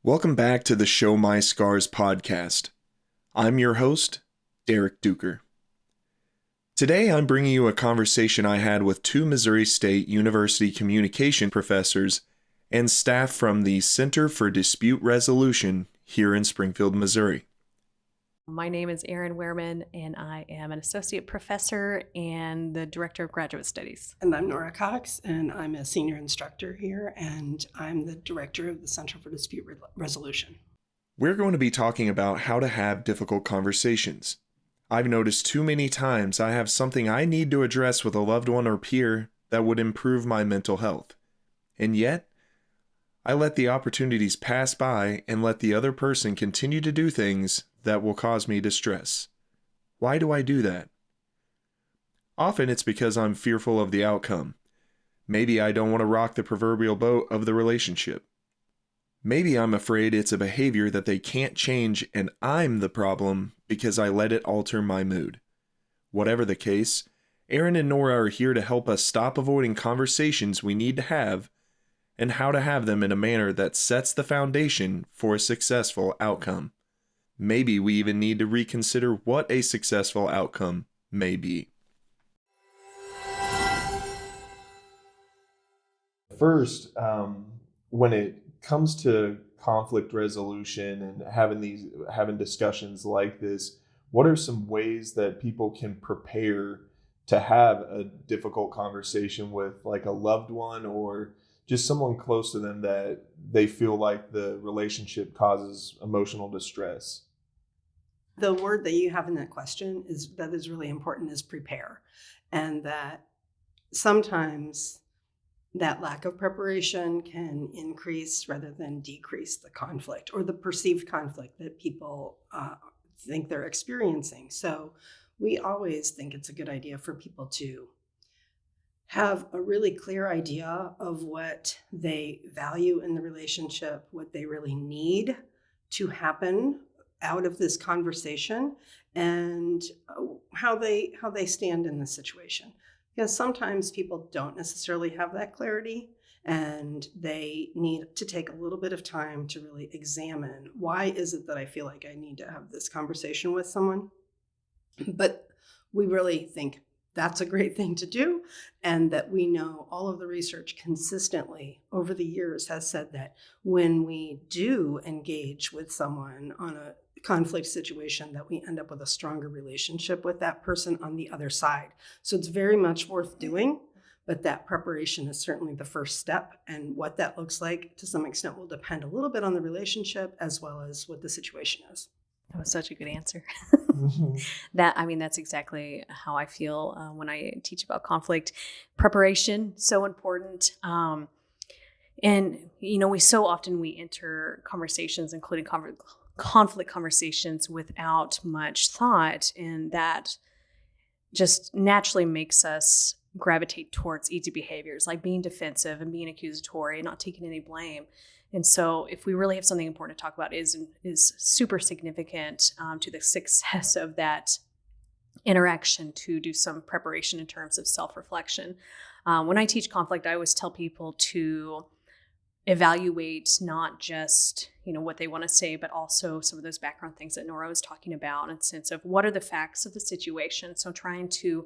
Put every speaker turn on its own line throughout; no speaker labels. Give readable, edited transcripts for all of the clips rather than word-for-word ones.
Welcome back to the Show My Scars podcast. I'm your host, Derek Duker. Today I'm bringing you a conversation I had with two Missouri State University communication professors and staff from the Center for Dispute Resolution here in Springfield, Missouri.
My name is Erin Wehrman, and I am an associate professor and the director of graduate studies.
And I'm Nora Cox, and I'm a senior instructor here, and I'm the director of the Center for Dispute Resolution.
We're going to be talking about how to have difficult conversations. I've noticed too many times I have something I need to address with a loved one or peer that would improve my mental health. And yet, I let the opportunities pass by and let the other person continue to do things that will cause me distress. Why do I do that? Often it's because I'm fearful of the outcome. Maybe I don't want to rock the proverbial boat of the relationship. Maybe I'm afraid it's a behavior that they can't change and I'm the problem because I let it alter my mood. Whatever the case, Erin and Nora are here to help us stop avoiding conversations we need to have and how to have them in a manner that sets the foundation for a successful outcome. Maybe we even need to reconsider what a successful outcome may be. First, when it comes to conflict resolution and having discussions like this, what are some ways that people can prepare to have a difficult conversation with like a loved one or just someone close to them that they feel like the relationship causes emotional distress?
The word that you have in that question that is really important is prepare. And that sometimes that lack of preparation can increase rather than decrease the conflict or the perceived conflict that people think they're experiencing. So we always think it's a good idea for people to have a really clear idea of what they value in the relationship, what they really need to happen out of this conversation, and how they stand in the situation. Because sometimes people don't necessarily have that clarity, and they need to take a little bit of time to really examine, why is it that I feel like I need to have this conversation with someone? But we really think that's a great thing to do, and that we know all of the research consistently over the years has said that when we do engage with someone on a conflict situation, that we end up with a stronger relationship with that person on the other side. So it's very much worth doing, but that preparation is certainly the first step, and what that looks like to some extent will depend a little bit on the relationship as well as what the situation is.
That was such a good answer.
Mm-hmm.
That's exactly how I feel when I teach about conflict. Preparation, so important. And, we so often enter conversations, including conflict conversations, without much thought. And that just naturally makes us gravitate towards easy behaviors like being defensive and being accusatory and not taking any blame. And so if we really have something important to talk about is super significant to the success of that interaction, to do some preparation in terms of self-reflection. When I teach conflict, I always tell people to evaluate not just, what they want to say, but also some of those background things that Nora was talking about, in a sense of what are the facts of the situation. So trying to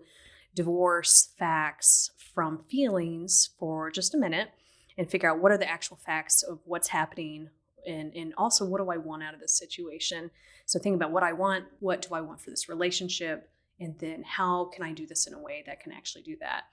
divorce facts from feelings for just a minute and figure out what are the actual facts of what's happening, and also what do I want out of this situation. So think about what I want, what do I want for this relationship, and then how can I do this in a way that can actually do that.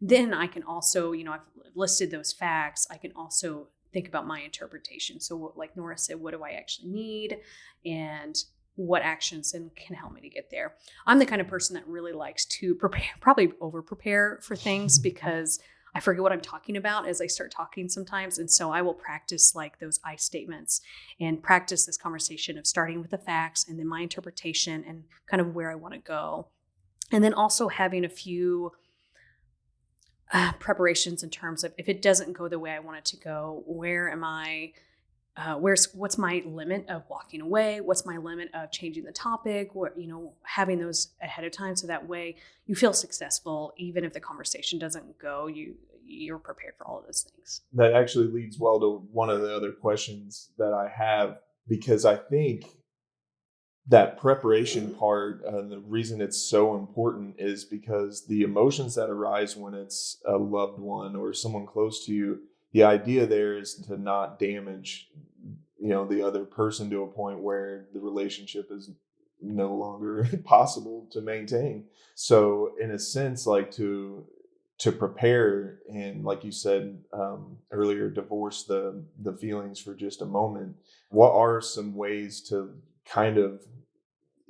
Then I can also, I've listed those facts, I can also think about my interpretation. So like Nora said, what do I actually need, and what actions can help me to get there. I'm the kind of person that really likes to prepare, probably over prepare for things, because I forget what I'm talking about as I start talking sometimes. And so I will practice like those I statements and practice this conversation of starting with the facts and then my interpretation and kind of where I want to go. And then also having a few preparations in terms of, if it doesn't go the way I want it to go, where am I? What's my limit of walking away? What's my limit of changing the topic? Or, having those ahead of time, so that way you feel successful, even if the conversation doesn't go you're prepared for all of those things.
That actually leads well to one of the other questions that I have, because I think that preparation part, the reason it's so important is because the emotions that arise when it's a loved one or someone close to you, the idea there is to not damage, the other person to a point where the relationship is no longer possible to maintain. So in a sense, like to prepare, and like you said earlier, divorce the feelings for just a moment. What are some ways to kind of,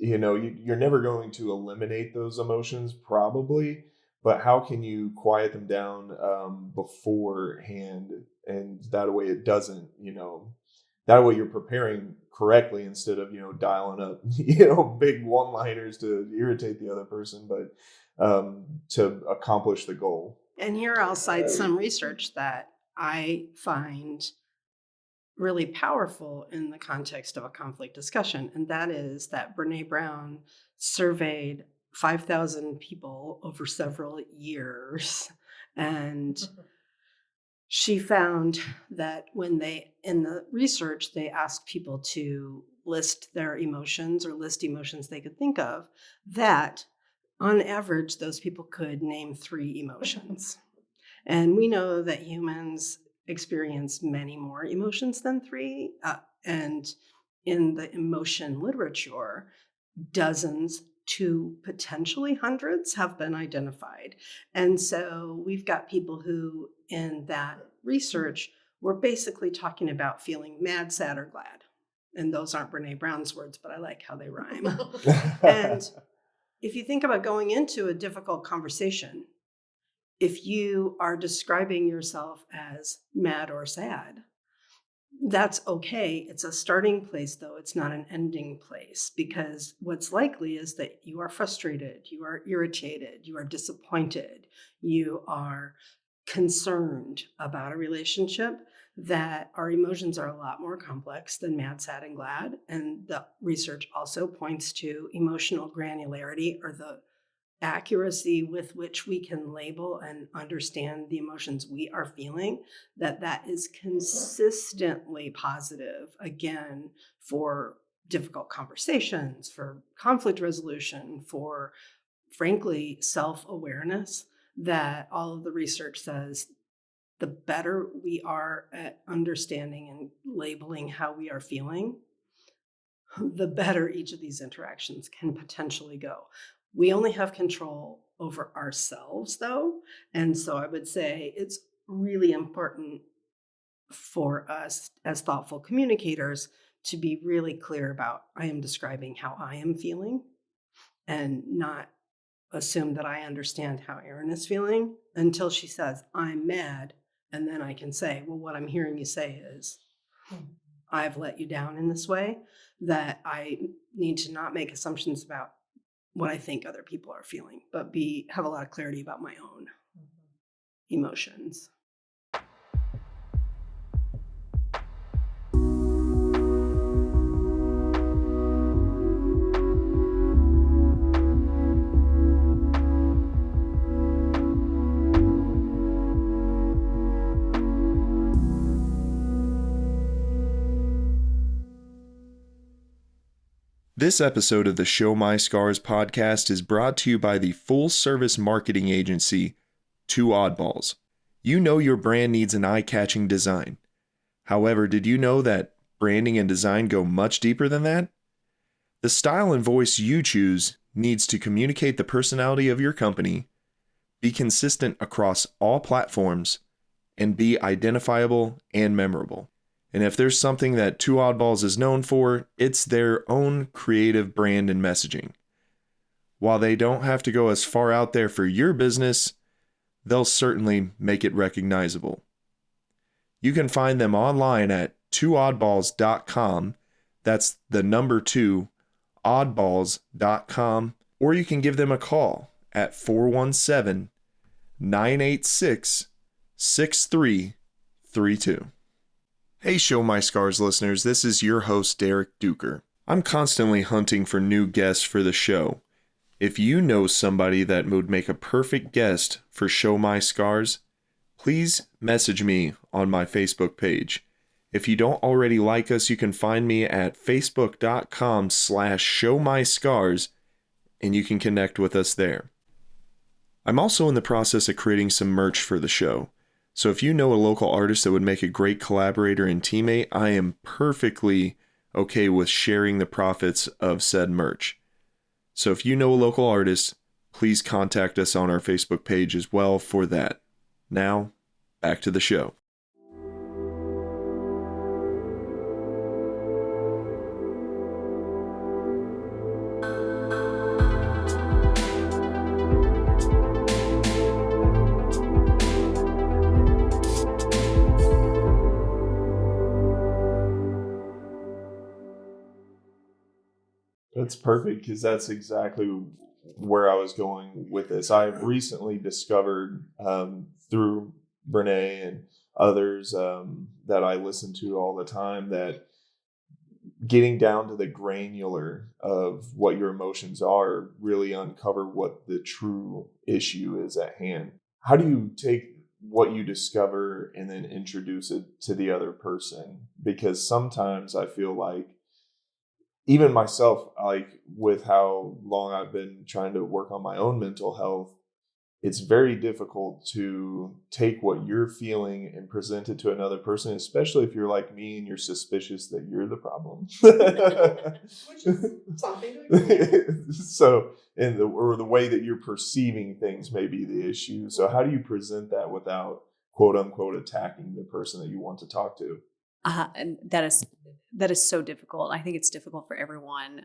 you're never going to eliminate those emotions probably, but how can you quiet them down beforehand, and that way it doesn't, that way you're preparing correctly instead of, dialing up, big one-liners to irritate the other person, but to accomplish the goal.
And here I'll cite some research that I find really powerful in the context of a conflict discussion. And that is that Brene Brown surveyed 5,000 people over several years. And she found that in the research, they asked people to list their emotions or list emotions they could think of, that on average, those people could name 3 emotions. And we know that humans experience many more emotions than 3. And in the emotion literature, dozens to potentially hundreds have been identified. And so we've got people who, in that research, were basically talking about feeling mad, sad, or glad. And those aren't Brene Brown's words, but I like how they rhyme. And if you think about going into a difficult conversation, if you are describing yourself as mad or sad, that's okay. It's a starting place, though. It's not an ending place, because what's likely is that you are frustrated, you are irritated, you are disappointed, you are concerned about a relationship, that our emotions are a lot more complex than mad, sad, and glad. And the research also points to emotional granularity, or the accuracy with which we can label and understand the emotions we are feeling, that is consistently positive, again, for difficult conversations, for conflict resolution, for, frankly, self-awareness. That all of the research says the better we are at understanding and labeling how we are feeling, the better each of these interactions can potentially go. We only have control over ourselves, though. And so I would say it's really important for us as thoughtful communicators to be really clear about, I am describing how I am feeling, and not assume that I understand how Erin is feeling until she says, I'm mad. And then I can say, well, what I'm hearing you say is, I've let you down in this way, that I need to not make assumptions about what I think other people are feeling, but have a lot of clarity about my own emotions.
This episode of the Show My Scars podcast is brought to you by the full-service marketing agency, 2 Oddballs. You know your brand needs an eye-catching design. However, did you know that branding and design go much deeper than that? The style and voice you choose needs to communicate the personality of your company, be consistent across all platforms, and be identifiable and memorable. And if there's something that 2 Oddballs is known for, it's their own creative brand and messaging. While they don't have to go as far out there for your business, they'll certainly make it recognizable. You can find them online at 2oddballs.com. That's the number 2, oddballs.com. Or you can give them a call at 417-986-6332. Hey Show My Scars listeners, this is your host Derek Duker. I'm constantly hunting for new guests for the show. If you know somebody that would make a perfect guest for Show My Scars, please message me on my Facebook page. If you don't already like us, you can find me at facebook.com/showmyscars, and you can connect with us there. I'm also in the process of creating some merch for the show. So if you know a local artist that would make a great collaborator and teammate, I am perfectly okay with sharing the profits of said merch. So if you know a local artist, please contact us on our Facebook page as well for that. Now, back to the show. That's perfect, because that's exactly where I was going with this. I've recently discovered through Brene and others that I listen to all the time that getting down to the granular of what your emotions are really uncover what the true issue is at hand. How do you take what you discover and then introduce it to the other person? Because sometimes I feel like even myself, like with how long I've been trying to work on my own mental health, it's very difficult to take what you're feeling and present it to another person, especially if you're like me and you're suspicious that you're the problem.
Which is something to agree.
So, or the way that you're perceiving things may be the issue. So how do you present that without quote unquote attacking the person that you want to talk to?
And that is so difficult. I think it's difficult for everyone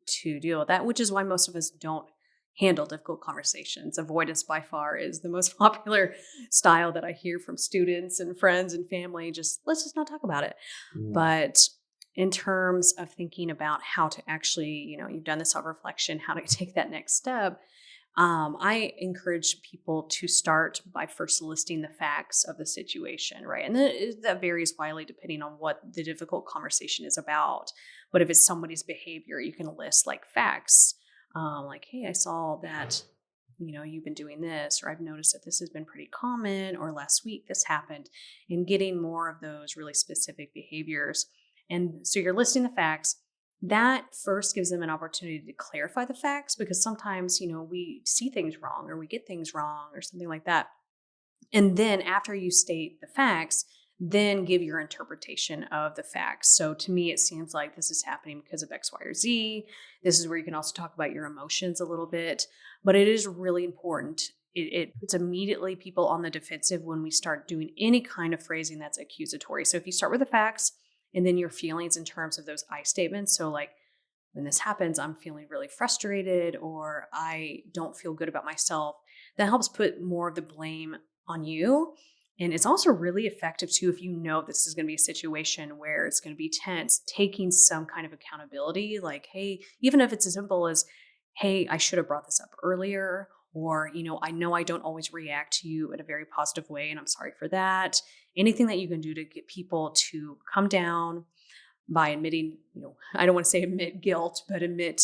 to deal with that, which is why most of us don't handle difficult conversations. Avoidance by far is the most popular style that I hear from students and friends and family. Let's just not talk about it. But in terms of thinking about how to actually, you've done the self-reflection, how to take that next step, I encourage people to start by first listing the facts of the situation, right? And then that varies widely depending on what the difficult conversation is about. But if it's somebody's behavior, you can list like facts, like, hey, I saw that, you've been doing this, or I've noticed that this has been pretty common, or last week this happened, and getting more of those really specific behaviors. And so you're listing the facts. That first gives them an opportunity to clarify the facts, because sometimes, we see things wrong or we get things wrong or something like that. And then after you state the facts, then give your interpretation of the facts. So to me, it seems like this is happening because of X, Y, or Z. This is where you can also talk about your emotions a little bit, but it is really important. It puts immediately people on the defensive when we start doing any kind of phrasing that's accusatory. So if you start with the facts, and then your feelings in terms of those I statements. So like, when this happens, I'm feeling really frustrated, or I don't feel good about myself. That helps put more of the blame on you. And it's also really effective too, if you know this is going to be a situation where it's going to be tense, taking some kind of accountability, like, hey, even if it's as simple as, hey, I should have brought this up earlier, or, I know I don't always react to you in a very positive way, and I'm sorry for that. Anything that you can do to get people to come down by admitting, I don't want to say admit guilt, but admit,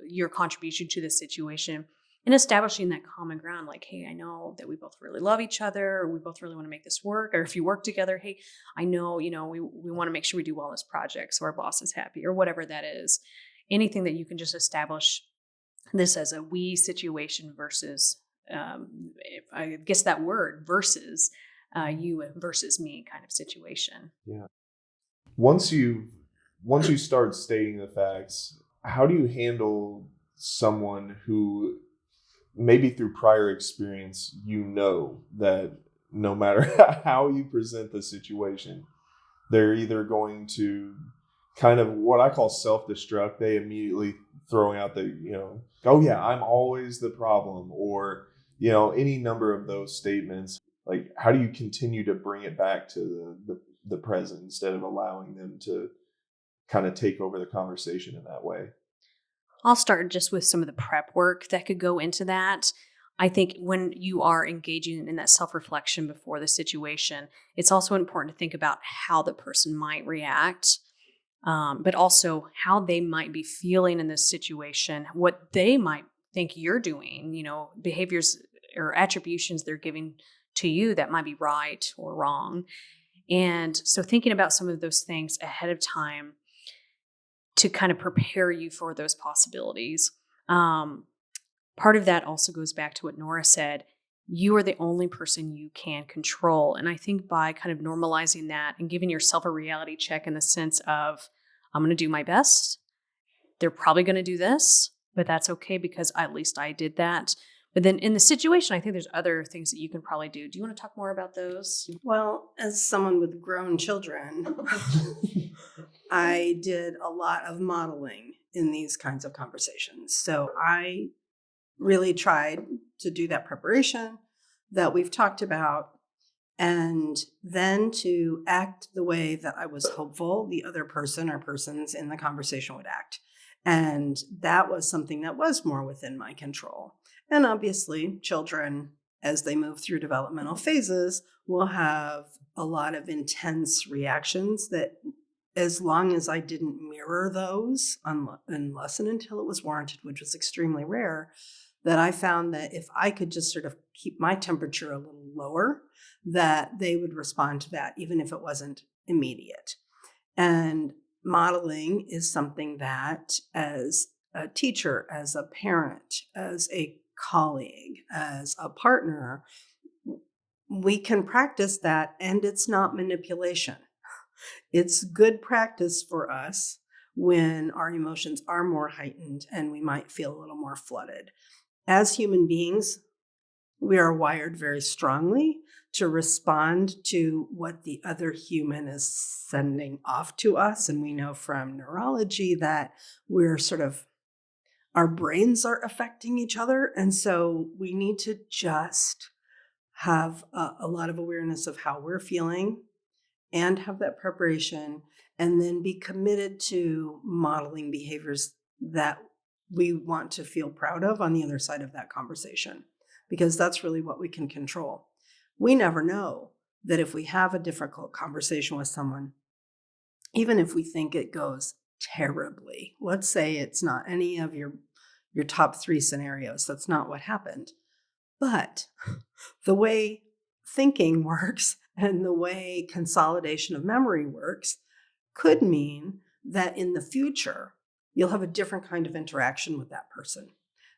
your contribution to the situation, and establishing that common ground. Like, hey, I know that we both really love each other, or we both really want to make this work. Or if you work together, hey, I know, we want to make sure we do well in this project so our boss is happy, or whatever that is. Anything that you can just establish this as a we situation versus, I guess that word, versus you versus me kind of situation.
Yeah. Once you start stating the facts, how do you handle someone who maybe through prior experience, that no matter how you present the situation, they're either going to kind of what I call self-destruct. They immediately throwing out the, oh yeah, I'm always the problem, or, any number of those statements. Like, how do you continue to bring it back to the present instead of allowing them to kind of take over the conversation in that way?
I'll start just with some of the prep work that could go into that. I think when you are engaging in that self-reflection before the situation, it's also important to think about how the person might react, but also how they might be feeling in this situation, what they might think you're doing, behaviors or attributions they're giving to you that might be right or wrong. And so thinking about some of those things ahead of time to kind of prepare you for those possibilities. Part of that also goes back to what Nora said. You are the only person you can control. And I think by kind of normalizing that and giving yourself a reality check in the sense of, I'm going to do my best. They're probably going to do this, but that's okay because at least I did that. But then in the situation, I think there's other things that you can probably do. Do you want to talk more about those?
Well, as someone with grown children, I did a lot of modeling in these kinds of conversations. So I really tried to do that preparation that we've talked about, and then to act the way that I was hopeful the other person or persons in the conversation would act. And that was something that was more within my control. And obviously, children, as they move through developmental phases, will have a lot of intense reactions that, as long as I didn't mirror those, unless and until it was warranted, which was extremely rare, that I found that if I could just sort of keep my temperature a little lower, that they would respond to that, even if it wasn't immediate. And modeling is something that, as a teacher, as a parent, as a colleague, as a partner, we can practice that, and it's not manipulation. It's good practice for us when our emotions are more heightened and we might feel a little more flooded. As human beings, we are wired very strongly to respond to what the other human is sending off to us. And we know from neurology that our brains are affecting each other. And so we need to just have a lot of awareness of how we're feeling and have that preparation, and then be committed to modeling behaviors that we want to feel proud of on the other side of that conversation, because that's really what we can control. We never know that if we have a difficult conversation with someone, even if we think it goes terribly, let's say it's not any of your top 3 scenarios, that's not what happened. But the way thinking works and the way consolidation of memory works could mean that in the future, you'll have a different kind of interaction with that person.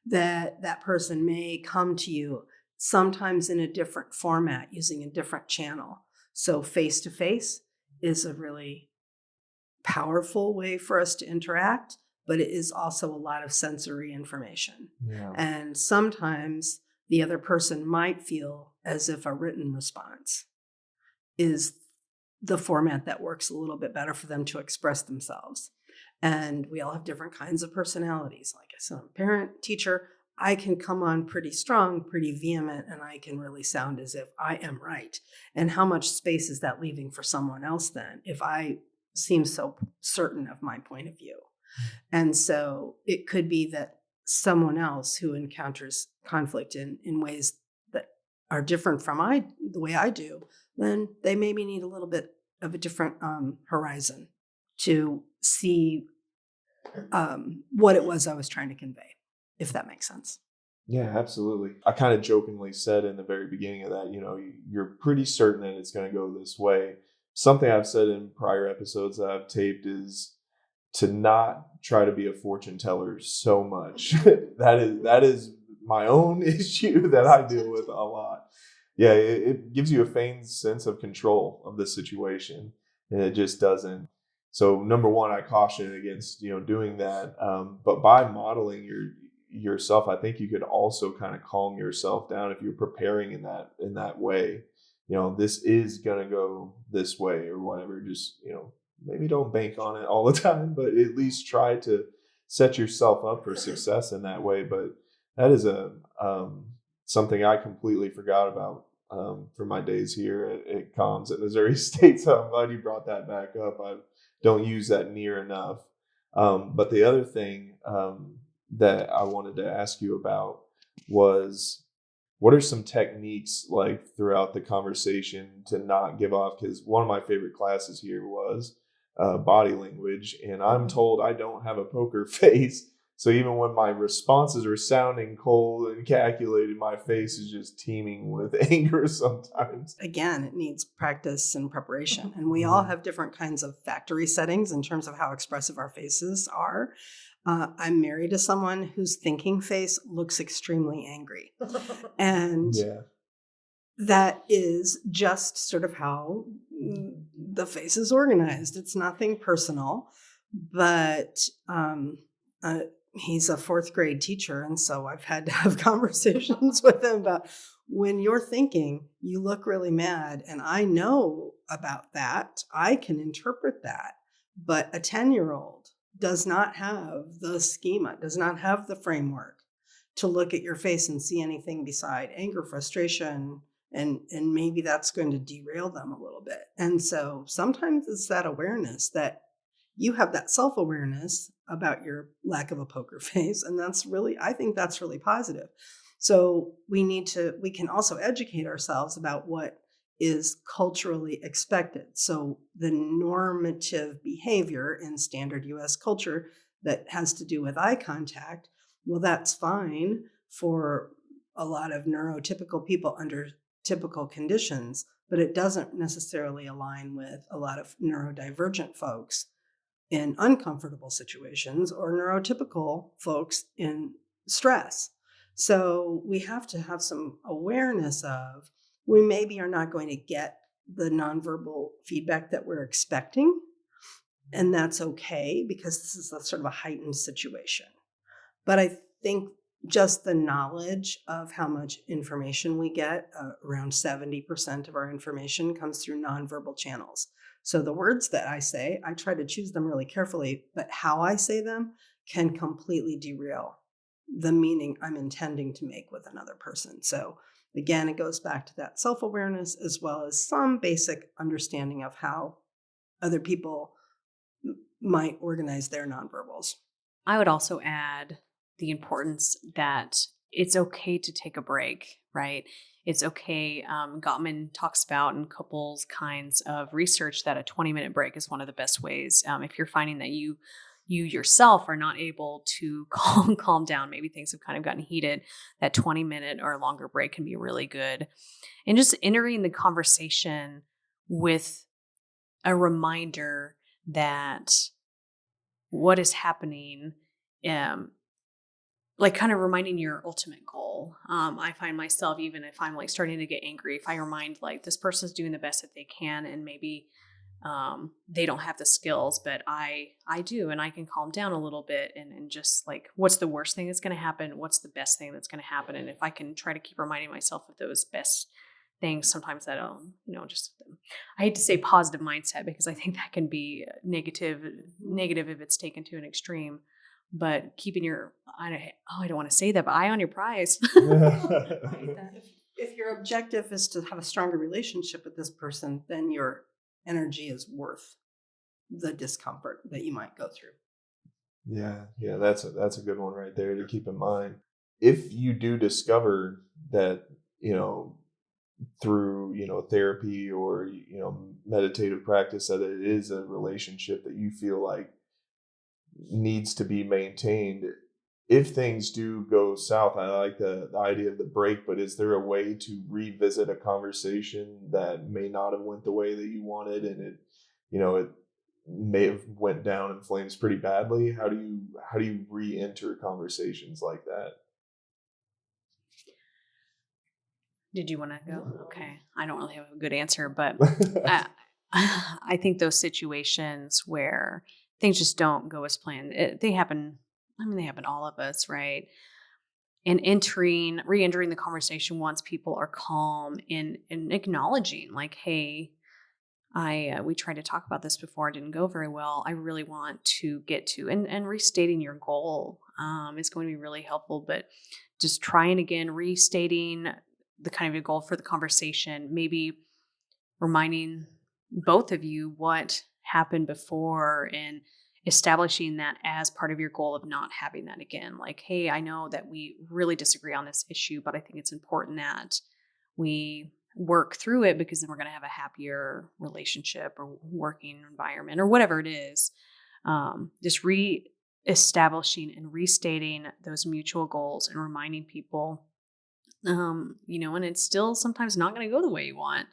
That person may come to you sometimes in a different format using a different channel. So face-to-face is a really powerful way for us to interact, but it is also a lot of sensory information.
Yeah.
And sometimes the other person might feel as if a written response is the format that works a little bit better for them to express themselves. And we all have different kinds of personalities. Like I said, I'm a parent, teacher, I can come on pretty strong, pretty vehement, and I can really sound as if I am right. And how much space is that leaving for someone else then, if I seem so certain of my point of view? And so it could be that someone else who encounters conflict in ways that are different from the way I do, then they maybe need a little bit of a different horizon to see what it was I was trying to convey, if that makes sense.
Yeah, absolutely. I kind of jokingly said in the very beginning of that, you're pretty certain that it's going to go this way. Something I've said in prior episodes that I've taped is to not try to be a fortune teller so much. that is my own issue that I deal with a lot. Yeah, it gives you a feigned sense of control of the situation, and it just doesn't. So number one, I caution against doing that. But by modeling yourself, I think you could also kind of calm yourself down if you're preparing in that way. This is gonna go this way or whatever. Just maybe don't bank on it all the time, but at least try to set yourself up for success in that way. But that is something I completely forgot about for my days here at comms at Missouri State. So I'm glad you brought that back up. I don't use that near enough. But the other thing that I wanted to ask you about was, what are some techniques like throughout the conversation to not give off? Because one of my favorite classes here was body language, and I'm told I don't have a poker face. So even when my responses are sounding cold and calculated, my face is just teeming with anger sometimes.
Again, it needs practice and preparation. And we all have different kinds of factory settings in terms of how expressive our faces are. I'm married to someone whose thinking face looks extremely angry. And
Yeah.
that is just sort of how the face is organized. It's nothing personal, but he's a fourth grade teacher. And so I've had to have conversations with him about when you're thinking, you look really mad. And I know about that. I can interpret that. But a 10-year-old does not have the schema, does not have the framework to look at your face and see anything beside anger, frustration, and maybe that's going to derail them a little bit. And so sometimes it's that awareness that you have, that self-awareness about your lack of a poker face, and I think that's really positive. So we can also educate ourselves about what is culturally expected. So the normative behavior in standard US culture that has to do with eye contact, well, that's fine for a lot of neurotypical people under typical conditions, but it doesn't necessarily align with a lot of neurodivergent folks in uncomfortable situations or neurotypical folks in stress. So we have to have some awareness of, we maybe are not going to get the nonverbal feedback that we're expecting. And that's okay, because this is a sort of a heightened situation. But I think just the knowledge of how much information we get, around 70% of our information comes through nonverbal channels. So the words that I say, I try to choose them really carefully, but how I say them can completely derail the meaning I'm intending to make with another person. So again, it goes back to that self-awareness as well as some basic understanding of how other people might organize their nonverbals.
I would also add the importance that it's okay to take a break, right? It's okay. Gottman talks about in couples kinds of research that a 20-minute break is one of the best ways. If you're finding that you yourself are not able to calm down, maybe things have kind of gotten heated, that 20-minute or longer break can be really good. And just entering the conversation with a reminder that what is happening, like kind of reminding your ultimate goal. I find myself, even if I'm like starting to get angry, if I remind like this person's doing the best that they can, and maybe they don't have the skills, but I do, and I can calm down a little bit and just like, what's the worst thing that's going to happen? What's the best thing that's going to happen? And if I can try to keep reminding myself of those best things, sometimes that, just, I hate to say positive mindset, because I think that can be negative if it's taken to an extreme. But keeping your, I don't want to say that, but eye on your prize.
If your objective is to have a stronger relationship with this person, then your energy is worth the discomfort that you might go through.
Yeah, that's a good one right there to keep in mind. If you do discover that, through, therapy or, meditative practice, that it is a relationship that you feel like needs to be maintained, if things do go south, I like the idea of the break, but is there a way to revisit a conversation that may not have went the way that you wanted, and it may have went down in flames pretty badly? How do you re-enter conversations like that?
Did you want to go? Okay. I don't really have a good answer, but I think those situations where things just don't go as planned, they happen. I mean, they happen to all of us, right? And re-entering the conversation once people are calm and acknowledging like, hey, we tried to talk about this before, it didn't go very well. I really want to get to, and restating your goal is going to be really helpful, but just trying again, restating the kind of your goal for the conversation, maybe reminding both of you what happened before and establishing that as part of your goal of not having that again. Like, hey, I know that we really disagree on this issue, but I think it's important that we work through it, because then we're going to have a happier relationship or working environment or whatever it is. Just establishing and restating those mutual goals and reminding people, and it's still sometimes not going to go the way you want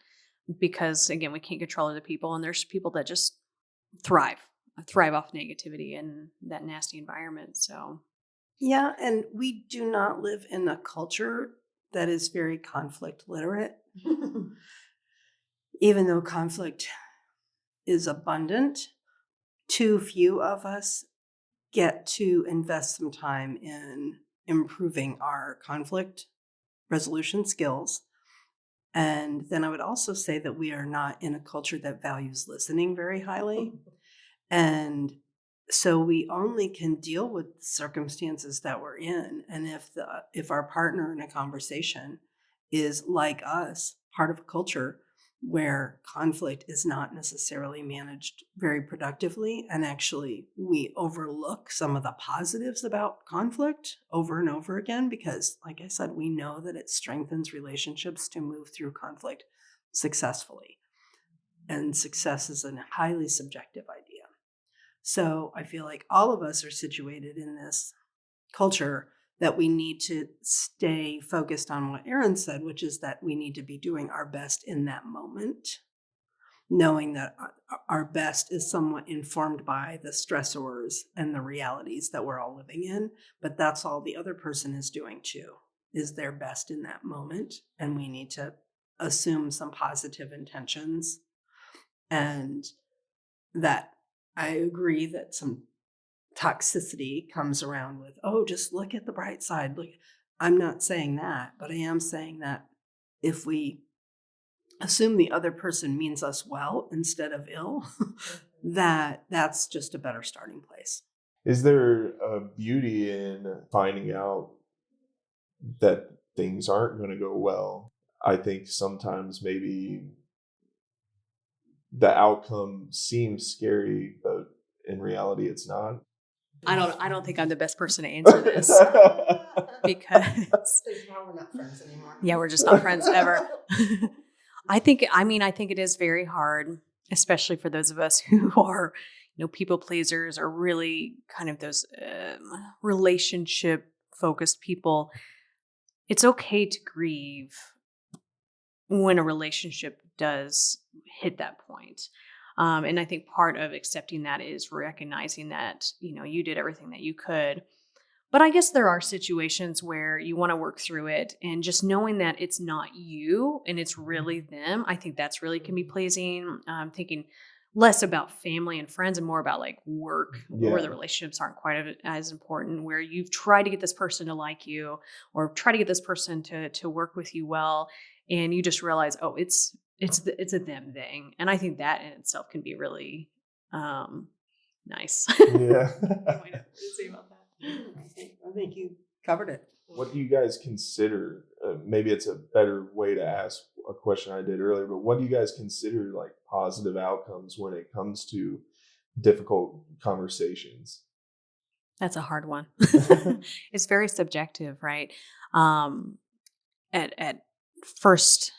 because, again, we can't control other people. And there's people that just thrive off negativity and that nasty environment. So,
Yeah, and we do not live in a culture that is very conflict literate. Even though conflict is abundant, too few of us get to invest some time in improving our conflict resolution skills. And then I would also say that we are not in a culture that values listening very highly. And so we only can deal with the circumstances that we're in. And if our partner in a conversation is like us, part of a culture where conflict is not necessarily managed very productively, and actually we overlook some of the positives about conflict over and over again, because like I said, we know that it strengthens relationships to move through conflict successfully. And success is a highly subjective idea. So I feel like all of us are situated in this culture that we need to stay focused on what Erin said, which is that we need to be doing our best in that moment, knowing that our best is somewhat informed by the stressors and the realities that we're all living in. But that's all the other person is doing too, is their best in that moment. And we need to assume some positive intentions. And that I agree that some toxicity comes around with, oh, just look at the bright side. Look, I'm not saying that, but I am saying that if we assume the other person means us well instead of ill, that's just a better starting place.
Is there a beauty in finding out that things aren't going to go well? I think sometimes maybe the outcome seems scary, but in reality it's not.
I don't think I'm the best person to answer this because
Now we're not friends anymore.
yeah, we're just not friends ever. I think it is very hard, especially for those of us who are, people pleasers or really kind of those relationship focused people. It's okay to grieve when a relationship does hit that point. And I think part of accepting that is recognizing that, you did everything that you could. But I guess there are situations where you want to work through it, and just knowing that it's not you and it's really them, I think that's really can be pleasing. Thinking less about family and friends and more about like work, where the relationships aren't quite as important, where you've tried to get this person to like you or try to get this person to work with you well, and you just realize, oh, it's a them thing. And I think that in itself can be really nice.
Yeah.
What to say about that?
I think you covered it.
What do you guys consider? Maybe it's a better way to ask a question I did earlier, but what do you guys consider like positive outcomes when it comes to difficult conversations?
That's a hard one. It's very subjective, right? At first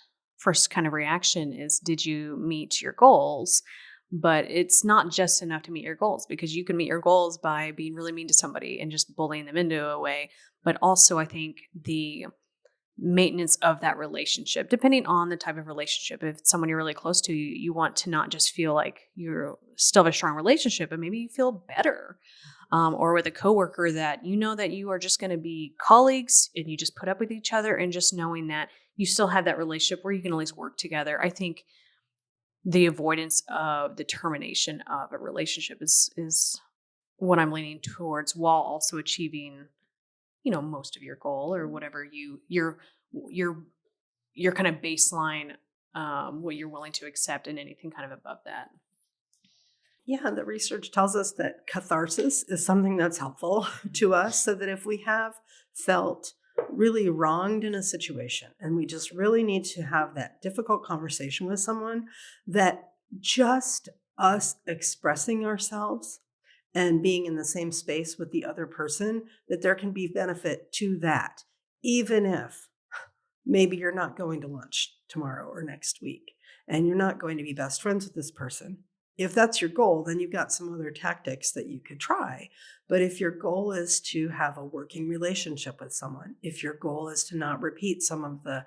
kind of reaction is, did you meet your goals? But it's not just enough to meet your goals, because you can meet your goals by being really mean to somebody and just bullying them into a way. But also, I think the maintenance of that relationship, depending on the type of relationship, if it's someone you're really close to, you want to not just feel like you're still have a strong relationship, but maybe you feel better. Or with a coworker that that you are just going to be colleagues and you just put up with each other, and just knowing that you still have that relationship where you can at least work together. I think the avoidance of the termination of a relationship is what I'm leaning towards, while also achieving, most of your goal or whatever your kind of baseline, what you're willing to accept, and anything kind of above that.
Yeah, the research tells us that catharsis is something that's helpful to us, so that if we have felt really wronged in a situation and we just really need to have that difficult conversation with someone, that just us expressing ourselves and being in the same space with the other person, that there can be benefit to that, even if maybe you're not going to lunch tomorrow or next week and you're not going to be best friends with this person. if that's your goal, then you've got some other tactics that you could try. But if your goal is to have a working relationship with someone, if your goal is to not repeat some of the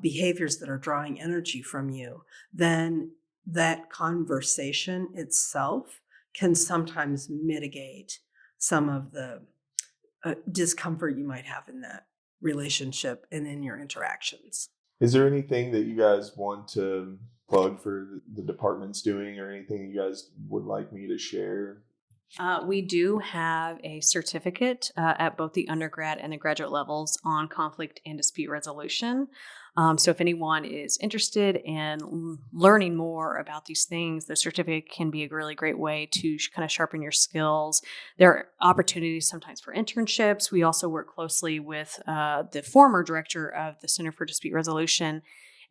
behaviors that are drawing energy from you, then that conversation itself can sometimes mitigate some of the discomfort you might have in that relationship and in your interactions.
Is there anything that you guys want to plug for the department's doing, or anything you guys would like me to share?
We do have a certificate at both the undergrad and the graduate levels on conflict and dispute resolution. So if anyone is interested in learning more about these things, the certificate can be a really great way to kind of sharpen your skills. There are opportunities sometimes for internships. We also work closely with the former director of the Center for Dispute Resolution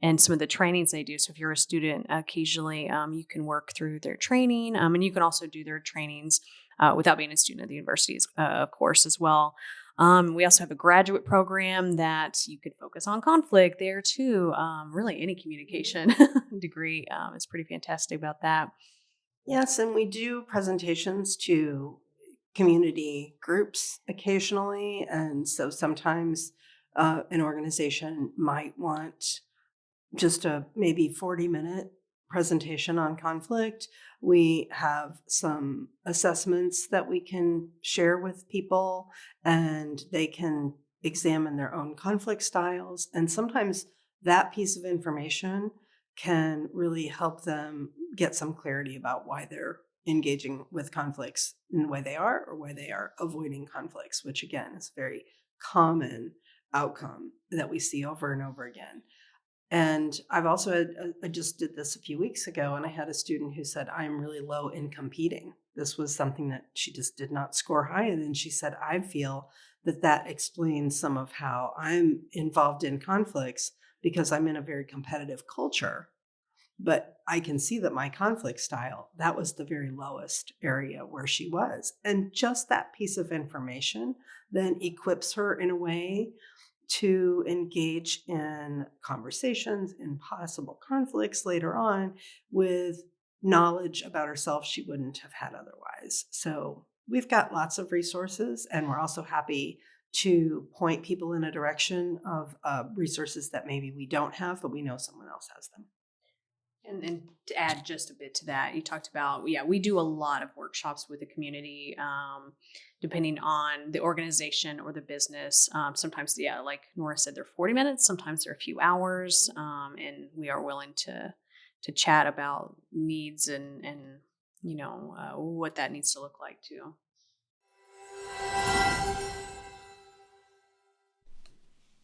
and some of the trainings they do. So if you're a student, occasionally you can work through their training, and you can also do their trainings without being a student at the universities, of course, as well. We also have a graduate program that you could focus on conflict there too. Really, any communication degree is pretty fantastic about that.
Yes, and we do presentations to community groups occasionally. And so sometimes an organization might want just a maybe 40-minute presentation on conflict. We have some assessments that we can share with people, and they can examine their own conflict styles. And sometimes that piece of information can really help them get some clarity about why they're engaging with conflicts in the way they are, or why they are avoiding conflicts, which again is a very common outcome that we see over and over again. And I've also had, I just did this a few weeks ago, and I had a student who said, I'm really low in competing. This was something that she just did not score high in. And she said, I feel that explains some of how I'm involved in conflicts because I'm in a very competitive culture. But I can see that my conflict style, that was the very lowest area where she was. And just that piece of information then equips her in a way to engage in conversations, in possible conflicts later on with knowledge about herself she wouldn't have had otherwise. So we've got lots of resources, and we're also happy to point people in a direction of resources that maybe we don't have, but we know someone else has them.
And to add just a bit to that, you talked about, we do a lot of workshops with the community, depending on the organization or the business. Sometimes, like Nora said, they're 40 minutes. Sometimes they're a few hours. And we are willing to chat about needs and what that needs to look like too.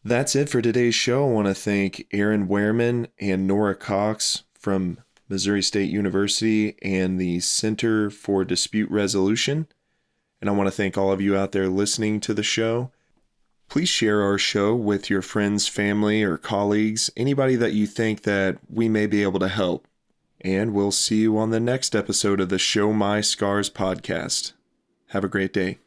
That's it for today's show. I want to thank Erin Wehrman and Nora Cox from Missouri State University and the Center for Dispute Resolution. And I want to thank all of you out there listening to the show. Please share our show with your friends, family, or colleagues, anybody that you think that we may be able to help. And we'll see you on the next episode of the Show My Scars podcast. Have a great day.